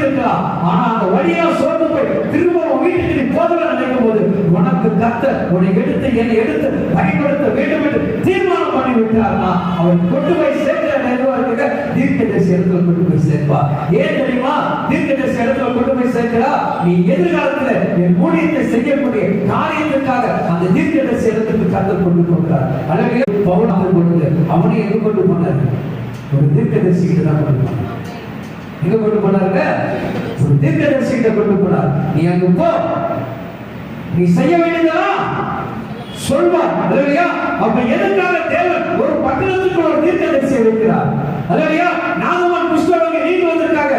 இருக்கலாம். ஆனா அந்த வழியா சோர்ந்து போய் திரும்ப வீட்டுக்கு நீ போதல நினைக்கும் போது உனக்கு கர்த்தர் உன்னை என்னை எடுத்து பயன்படுத்த வேண்டும் என்று தீர்மானம் பண்ணி விட்டார்னா அவன் கொண்டு போய் சேர்க்கிற நிர்வாகத்துக்கு தீர்க்கதரிசி இடத்துல கொண்டு போய் சேர்ப்பா. ஏன் தெரியுமா? தீர்க்கதரிசி இடத்துல கொண்டு போய் சேர்க்கிறா, நீ எதிர்காலத்துல என் ஊழியத்தை செய்யக்கூடிய காரியத்துக்காக அந்த தீர்க்கதரிசி இடத்துக்கு கர்த்தர் கொண்டு போகிறார். அழகே பவுலாக கொண்டு அவனை எங்க கொண்டு போனார்? ஒரு தீர்க்கதரிசி கிட்ட தான் கொண்டு போனார். எங்க கொண்டு போனாருங்க? ஒரு தீர்க்கதரிசி கிட்ட கொண்டு போனார். நீ அங்க போ, நீ செய்ய வேண்டியதெல்லாம் சொல்வார். அல்லேலூயா. அப்ப எதற்காக தேவன் ஒரு பட்டணத்துக்கு ஒரு தீர்க்கதரிசியை வைக்கிறார்? அல்லேலூயா. நாகமான் குஷ்டரோகி நீங்குவதற்காக